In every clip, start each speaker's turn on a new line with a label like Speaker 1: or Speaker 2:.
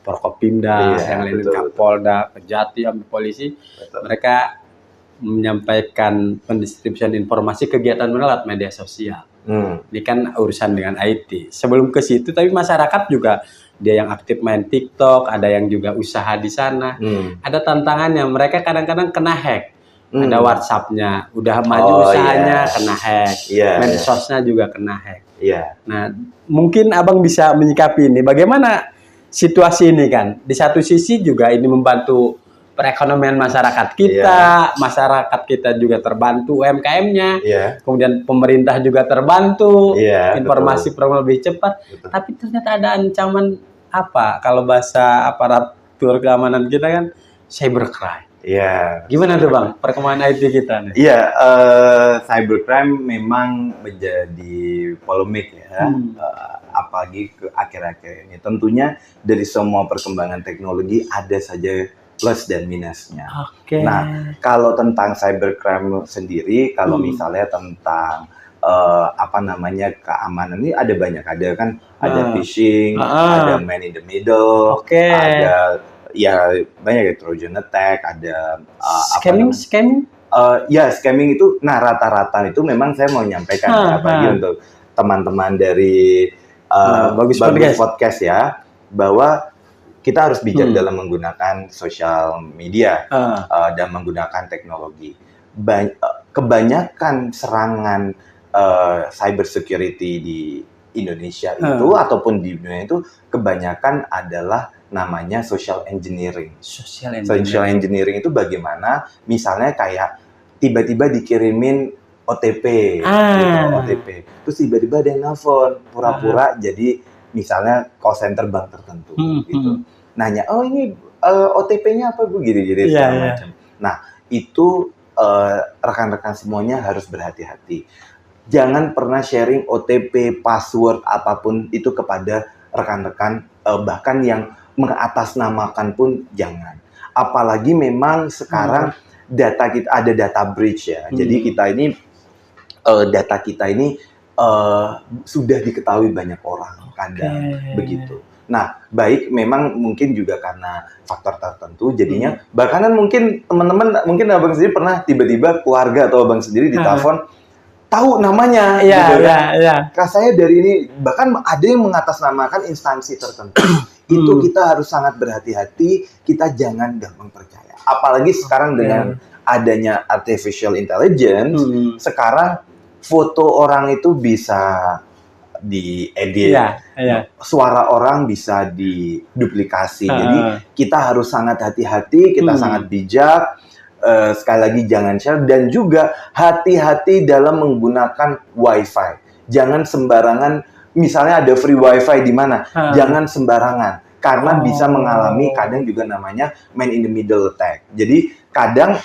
Speaker 1: Forkopimda,
Speaker 2: Iya,
Speaker 1: yang lain
Speaker 2: betul,
Speaker 1: Kapolda, Kejati, sampai polisi,
Speaker 2: betul.
Speaker 1: mereka menyampaikan pendistribusian informasi kegiatan lewat media sosial. Ini kan urusan dengan IT. Sebelum ke situ, tapi masyarakat juga dia yang aktif main TikTok, ada yang juga usaha di sana. Ada tantangannya, mereka kadang-kadang kena hack. Ada WhatsApp-nya, udah maju usahanya kena hack, medsosnya juga kena hack. Nah, mungkin Abang bisa menyikapi ini. Bagaimana situasi ini kan? Di satu sisi juga ini membantu perekonomian masyarakat kita, masyarakat kita juga terbantu UMKM-nya, kemudian pemerintah juga terbantu, informasi program lebih cepat. Tapi ternyata ada ancaman apa? Kalau bahasa aparatur keamanan kita kan cybercrime. Gimana tuh Bang perkembangan IT kita nih?
Speaker 2: Cybercrime memang menjadi polemik ya, apalagi ke akhir-akhir ini. Tentunya dari semua perkembangan teknologi ada saja plus dan minusnya. Nah, kalau tentang cybercrime sendiri, kalau misalnya tentang keamanan ini ada banyak, ada phishing, ada man in the middle, ada banyak ya, Trojan attack, ada
Speaker 1: scamming.
Speaker 2: Scamming itu, rata-rata itu memang saya mau menyampaikan apalagi untuk teman-teman dari Bagus Podcast ya, bahwa kita harus bijak dalam menggunakan sosial media dan menggunakan teknologi. Kebanyakan serangan cyber security di Indonesia itu ataupun di dunia itu kebanyakan adalah namanya social engineering. Social engineering itu bagaimana? Misalnya kayak tiba-tiba dikirimin OTP, OTP. Terus tiba-tiba ada yang nelfon, pura-pura jadi misalnya call center bank tertentu, gitu. Nanya, ini OTP-nya apa Bu? Gini-gini segala macam. Nah, itu rekan-rekan semuanya harus berhati-hati. Jangan pernah sharing OTP, password apapun itu kepada rekan-rekan, bahkan yang mengatasnamakan pun jangan. Apalagi memang sekarang data kita ada data breach ya. Jadi kita ini data kita ini sudah diketahui banyak orang, kadang begitu. Nah, baik memang mungkin juga karena faktor tertentu jadinya bahkan mungkin teman-teman, mungkin Abang sendiri pernah tiba-tiba keluarga atau Abang sendiri ditelepon tahu namanya, Kak saya dari ini, bahkan ada yang mengatasnamakan instansi tertentu. Itu kita harus sangat berhati-hati, kita jangan gampang percaya. Apalagi sekarang dengan adanya artificial intelligence, sekarang foto orang itu bisa diedit, suara orang bisa diduplikasi. Jadi kita harus sangat hati-hati, kita sangat bijak. Sekali lagi jangan share, dan juga hati-hati dalam menggunakan WiFi. Jangan sembarangan, misalnya ada free WiFi di mana, jangan sembarangan karena bisa mengalami kadang juga namanya man in the middle attack. Jadi kadang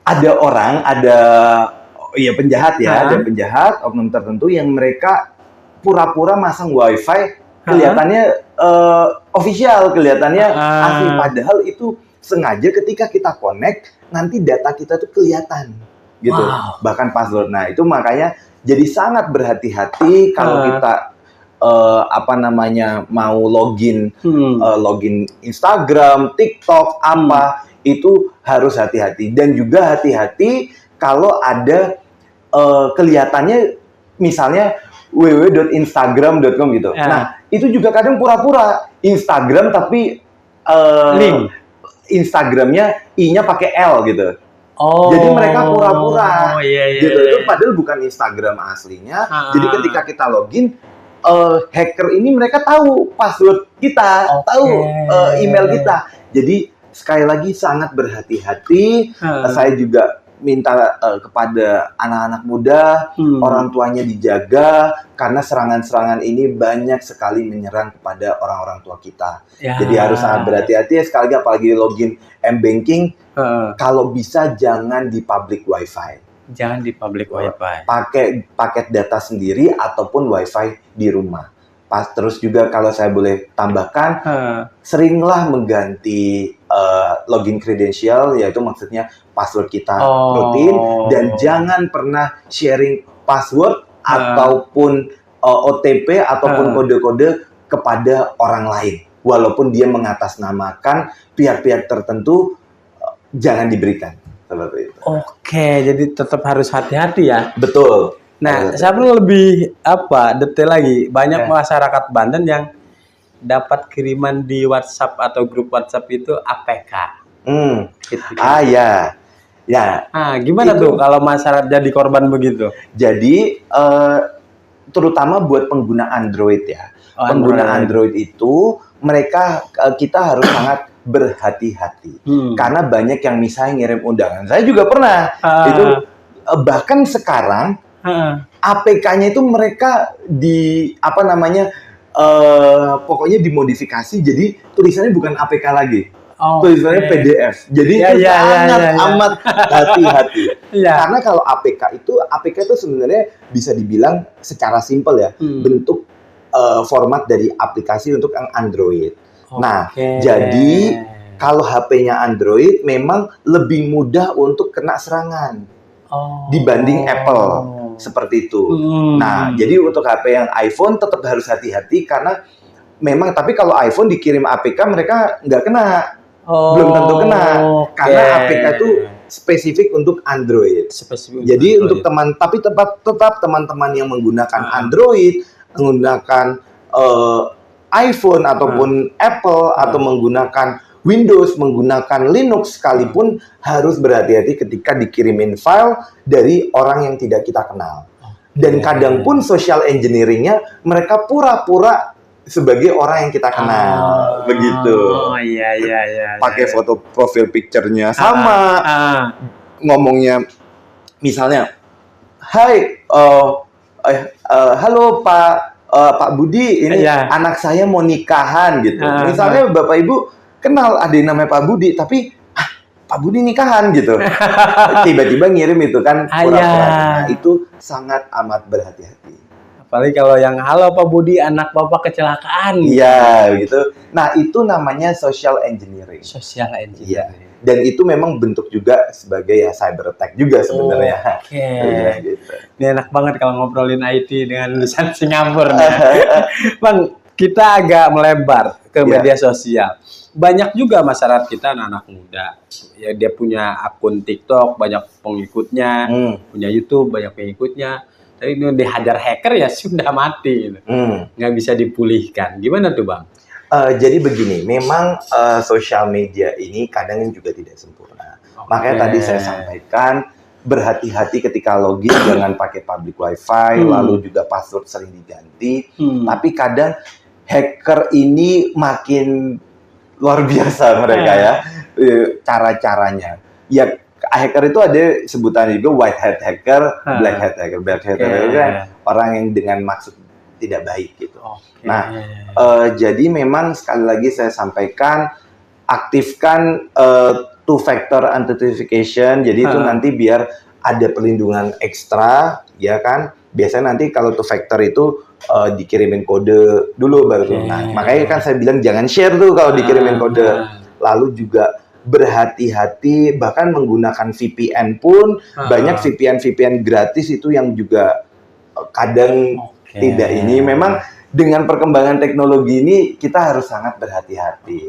Speaker 2: ada orang, ada penjahat ya, ada penjahat oknum tertentu yang mereka pura-pura masang WiFi, kelihatannya official, kelihatannya asli, padahal itu sengaja ketika kita connect nanti data kita tuh kelihatan gitu, bahkan password. Nah, itu makanya jadi sangat berhati-hati kalau kita mau login Instagram, TikTok, itu harus hati-hati. Dan juga hati-hati kalau ada kelihatannya misalnya www.instagram.com gitu. Nah, itu juga kadang pura-pura Instagram tapi link Instagramnya I-nya pakai L gitu. Jadi mereka pura-pura gitu. Itu padahal bukan Instagram aslinya. Jadi ketika kita login, hacker ini mereka tahu password kita, tahu email kita. Jadi sekali lagi sangat berhati-hati. Saya juga minta kepada anak-anak muda, orang tuanya dijaga, karena serangan-serangan ini banyak sekali menyerang kepada orang-orang tua kita. Jadi harus sangat berhati-hati. Sekali lagi, apalagi login M-Banking, kalau bisa jangan di public WiFi.
Speaker 1: Jangan di public WiFi.
Speaker 2: Pakai paket data sendiri ataupun WiFi di rumah. Terus juga kalau saya boleh tambahkan, seringlah mengganti login credential, yaitu maksudnya password kita rutin, dan jangan pernah sharing password ataupun OTP ataupun kode-kode kepada orang lain. Walaupun dia mengatasnamakan pihak-pihak tertentu, jangan diberikan. Seperti itu.
Speaker 1: Oke, jadi tetap harus hati-hati ya.
Speaker 2: Betul.
Speaker 1: Nah, saya perlu lebih detail lagi. Banyak masyarakat Banten yang dapat kiriman di WhatsApp atau grup WhatsApp itu APK.
Speaker 2: Gitu. Ya.
Speaker 1: Gimana tuh kalau masyarakat jadi korban begitu?
Speaker 2: Jadi terutama buat pengguna Android ya. Pengguna Android itu kita harus sangat berhati-hati. Karena banyak yang misalnya ngirim undangan. Saya juga pernah. Itu bahkan sekarang APK-nya itu mereka pokoknya dimodifikasi jadi tulisannya bukan APK lagi. Tulisannya PDF. Jadi itu amat hati-hati. Karena kalau APK itu sebenarnya bisa dibilang secara simpel ya, bentuk format dari aplikasi untuk yang Android. Nah, jadi kalau HP-nya Android memang lebih mudah untuk kena serangan dibanding Apple. Seperti itu. Nah, jadi untuk HP yang iPhone tetap harus hati-hati karena memang, tapi kalau iPhone dikirim APK mereka nggak kena. Belum tentu kena. Karena APK itu spesifik untuk Android. Jadi untuk tetap teman-teman yang menggunakan Android, menggunakan iPhone ataupun Apple atau menggunakan Windows, menggunakan Linux sekalipun harus berhati-hati ketika dikirimin file dari orang yang tidak kita kenal. Dan kadang pun social engineering-nya mereka pura-pura sebagai orang yang kita kenal. Begitu.
Speaker 1: Iya.
Speaker 2: Pakai foto profil picture-nya sama. Ngomongnya misalnya, "Hai, halo Pak Budi, ini anak saya mau nikahan," gitu. Misalnya Bapak Ibu kenal ada yang namanya Pak Budi, tapi Pak Budi nikahan gitu. Tiba-tiba ngirim itu kan pura-pura. Nah, itu sangat amat berhati-hati.
Speaker 1: Apalagi kalau yang halo Pak Budi, anak Bapak kecelakaan.
Speaker 2: Iya, gitu. Nah, itu namanya social engineering. Iya. Dan itu memang bentuk juga sebagai cyber attack juga sebenarnya.
Speaker 1: Gitu. Ini enak banget kalau ngobrolin IT dengan lulusan Singapura. Bang, kita agak melebar ke media sosial. Banyak juga masyarakat kita anak-anak muda ya, dia punya akun TikTok banyak pengikutnya, punya YouTube banyak pengikutnya, tapi ini dihajar hacker ya sudah mati gitu. Nggak bisa dipulihkan. Gimana tuh Bang?
Speaker 2: Jadi begini, memang sosial media ini kadang juga tidak sempurna. Makanya tadi saya sampaikan berhati-hati ketika login, jangan pakai public wifi, lalu juga password sering diganti. Tapi kadang hacker ini makin luar biasa mereka ya, cara-caranya. Ya, hacker itu ada sebutan juga white hat hacker, black hat hacker. Black hat hacker itu kan orang yang dengan maksud tidak baik gitu. Nah, jadi memang sekali lagi saya sampaikan, aktifkan two-factor authentication. Jadi itu nanti biar ada perlindungan ekstra, ya kan? Biasanya nanti kalau two-factor itu dikirimin kode dulu baru. Nah, makanya kan saya bilang jangan share tuh kalau dikirimin kode. Lalu juga berhati-hati, bahkan menggunakan VPN pun banyak VPN gratis itu yang juga kadang tidak ini. Memang dengan perkembangan teknologi ini kita harus sangat berhati-hati.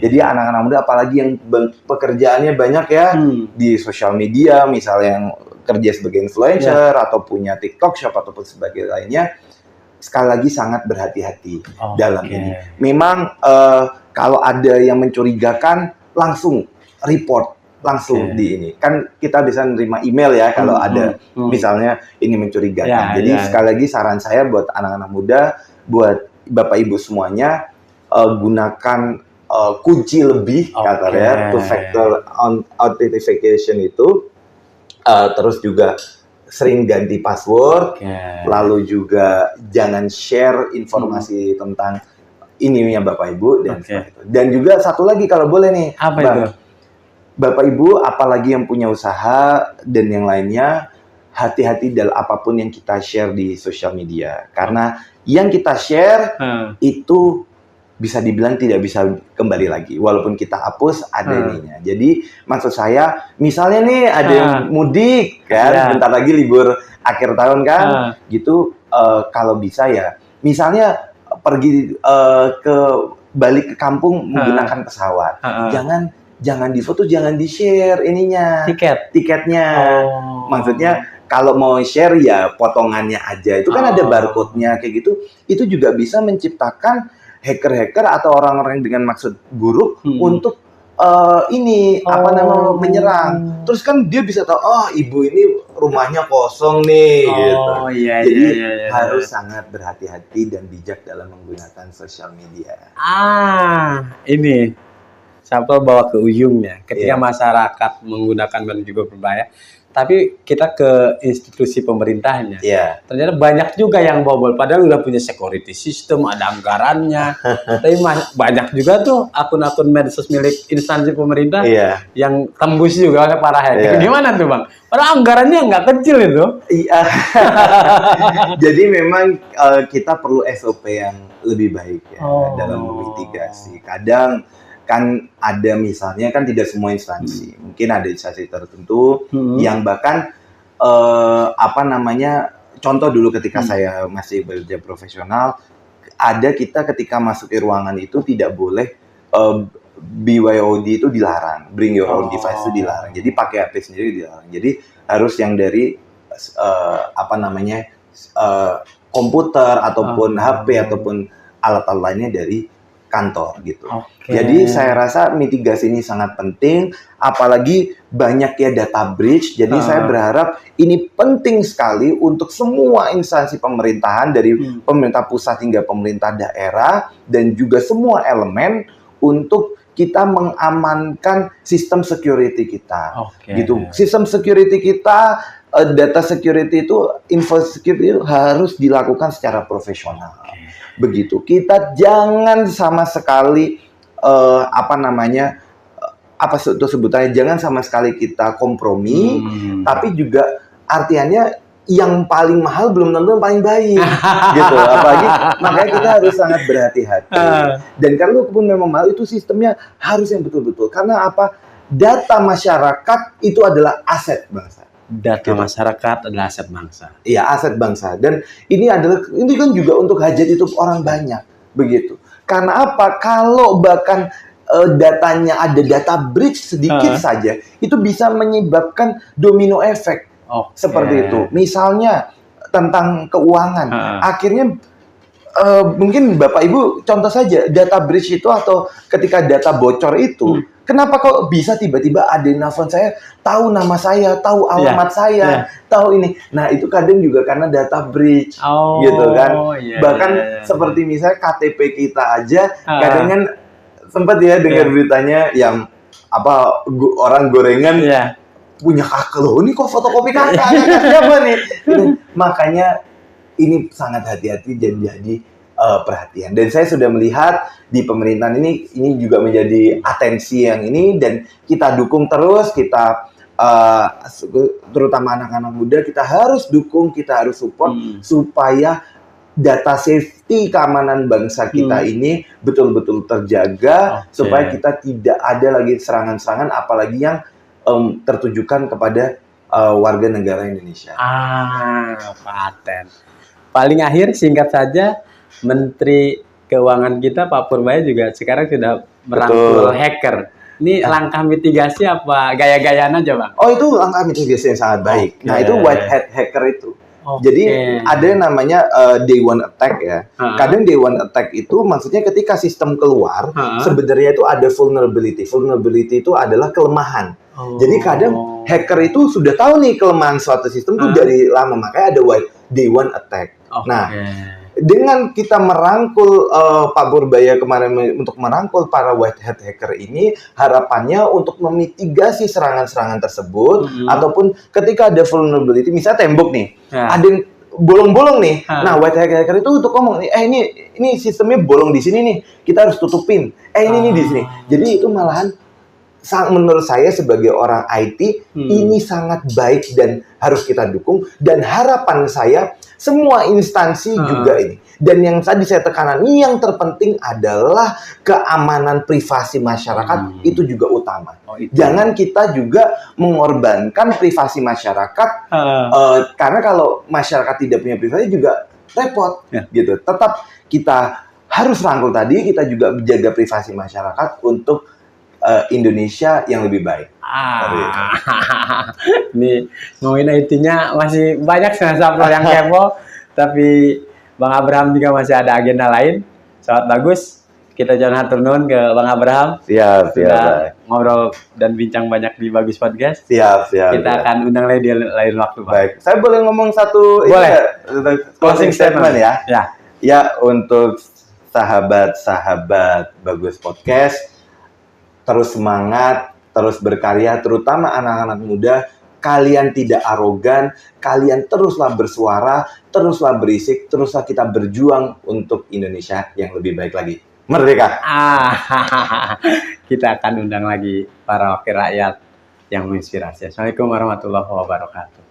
Speaker 2: Jadi anak-anak muda apalagi yang pekerjaannya banyak ya di sosial media, misalnya yang kerja sebagai influencer atau punya TikTok shop ataupun sebagai lainnya, sekali lagi sangat berhati-hati dalam ini. Memang kalau ada yang mencurigakan langsung report, langsung di ini. Kan kita bisa nerima email ya kalau ada misalnya ini mencurigakan. Jadi sekali lagi saran saya buat anak-anak muda, buat Bapak Ibu semuanya, gunakan kunci lebih katanya two-factor authentication itu, terus juga sering ganti password, lalu juga jangan share informasi tentang ininya Bapak Ibu dan itu. Dan juga satu lagi kalau boleh nih,
Speaker 1: itu?
Speaker 2: Bapak Ibu apalagi yang punya usaha dan yang lainnya, hati-hati dalam apapun yang kita share di sosial media, karena yang kita share itu bisa dibilang tidak bisa kembali lagi. Walaupun kita hapus, ada ininya. Jadi, maksud saya, misalnya nih ada yang mudik, kan? Bentar lagi libur akhir tahun kan? Gitu, kalau bisa ya. Misalnya, pergi ke balik ke kampung menggunakan pesawat. Jangan difoto, jangan di-share ininya. Tiketnya. Maksudnya kalau mau share ya potongannya aja. Itu kan ada barcode-nya kayak gitu. Itu juga bisa menciptakan hacker-hacker atau orang-orang dengan maksud buruk untuk menyerang. Terus kan dia bisa tahu, oh ibu ini rumahnya kosong nih, gitu. Jadi harus sangat berhati-hati dan bijak dalam menggunakan sosial media.
Speaker 1: Ini sampai bawa ke ujungnya. Ketika masyarakat menggunakan dan juga berbahaya, tapi kita ke institusi pemerintahnya. Ternyata banyak juga yang bobol. Padahal udah punya security system, ada anggarannya. Tapi banyak juga tuh akun-akun medsos milik instansi pemerintah yang tembus juga oleh para hacker. Gimana tuh Bang? Padahal anggarannya nggak kecil itu.
Speaker 2: Jadi memang kita perlu SOP yang lebih baik dalam memitigasi. Kadang kan ada misalnya kan tidak semua instansi, mungkin ada instansi tertentu yang bahkan contoh dulu ketika saya masih bekerja profesional, ada kita ketika masuk ke ruangan itu tidak boleh BYOD itu dilarang, bring your own device itu dilarang, jadi pakai HP sendiri dilarang, jadi harus yang dari komputer ataupun HP ataupun alat-alat lainnya dari kantor gitu. Jadi saya rasa mitigasi ini sangat penting, apalagi banyak ya data breach. Jadi saya berharap ini penting sekali untuk semua instansi pemerintahan dari pemerintah pusat hingga pemerintah daerah dan juga semua elemen untuk kita mengamankan sistem security kita. Gitu. Sistem security kita, data security itu, info security itu harus dilakukan secara profesional. Begitu. Kita jangan sama sekali sebutannya jangan sama sekali kita kompromi, tapi juga artiannya yang paling mahal belum tentu yang paling baik, gitu. Apalagi makanya kita harus sangat berhati-hati. Dan kalau pun memang mahal itu sistemnya harus yang betul-betul. Karena apa? Data masyarakat itu adalah aset bangsa.
Speaker 1: Data masyarakat adalah aset bangsa.
Speaker 2: Iya, aset bangsa. Dan ini kan juga untuk hajat hidup orang banyak, begitu. Karena apa? Kalau bahkan datanya ada data breach sedikit saja, itu bisa menyebabkan domino efek. Seperti itu. Misalnya tentang keuangan. Akhirnya mungkin Bapak Ibu contoh saja data breach itu atau ketika data bocor itu, kenapa kok bisa tiba-tiba ada nelfon saya, tahu nama saya, tahu alamat saya, tahu ini. Nah, itu kadang juga karena data breach, gitu kan. Bahkan seperti misalnya KTP kita aja, kadang kan sempat ya dengar beritanya yang orang gorengan punya kakak loh, ini kok fotokopi kakak siapa nih? Makanya ini sangat hati-hati dan jadi perhatian. Dan saya sudah melihat di pemerintahan ini juga menjadi atensi yang ini, dan kita dukung terus, kita terutama anak-anak muda kita harus dukung, kita harus support supaya data safety keamanan bangsa kita ini betul-betul terjaga, supaya kita tidak ada lagi serangan-serangan apalagi yang tertujukan kepada warga negara Indonesia.
Speaker 1: Paten. Paling akhir singkat saja, Menteri Keuangan kita Pak Purbaya juga sekarang sudah merangkul hacker. Ini langkah mitigasi apa gaya-gayaan aja Bang?
Speaker 2: Oh, itu langkah mitigasi yang sangat baik. Nah, itu white hat hacker itu. Jadi ada yang namanya day one attack ya. Kadang day one attack itu maksudnya ketika sistem keluar, sebenarnya itu ada vulnerability. Vulnerability itu adalah kelemahan. Jadi kadang hacker itu sudah tahu nih kelemahan suatu sistem itu dari lama, makanya ada day one attack. Nah, dengan kita merangkul Pak Purbaya kemarin untuk merangkul para white hat hacker ini, harapannya untuk memitigasi serangan-serangan tersebut, ataupun ketika ada vulnerability, misalnya tembok nih, ada yang bolong-bolong nih. Nah, white hat hacker itu untuk ngomong, ini sistemnya bolong di sini nih, kita harus tutupin. Ini di sini. Jadi itu malahan menurut saya sebagai orang IT ini sangat baik dan harus kita dukung, dan harapan saya semua instansi juga ini. Dan yang tadi saya tekankan, yang terpenting adalah keamanan privasi masyarakat, itu juga utama. Jangan kita juga mengorbankan privasi masyarakat, karena kalau masyarakat tidak punya privasi juga repot, gitu. Tetap kita harus rangkul tadi, kita juga menjaga privasi masyarakat untuk Indonesia yang lebih baik.
Speaker 1: Ini ngomongin IT-nya masih banyak sampel yang kepo, tapi Bang Abraham juga masih ada agenda lain. Sangat bagus. Kita jangan hatur nuhun ke Bang Abraham.
Speaker 2: Siap.
Speaker 1: Ngobrol dan bincang banyak di Bagus Podcast.
Speaker 2: Siap.
Speaker 1: Kita akan undang lagi di lain waktu, Pak.
Speaker 2: Baik. Saya boleh ngomong satu closing statement ya? Ya, untuk sahabat-sahabat Bagus Podcast, terus semangat, terus berkarya, terutama anak-anak muda. Kalian tidak arogan, kalian teruslah bersuara, teruslah berisik, teruslah kita berjuang untuk Indonesia yang lebih baik lagi. Merdeka!
Speaker 1: Kita akan undang lagi para wakil rakyat yang menginspirasi. Assalamualaikum warahmatullahi wabarakatuh.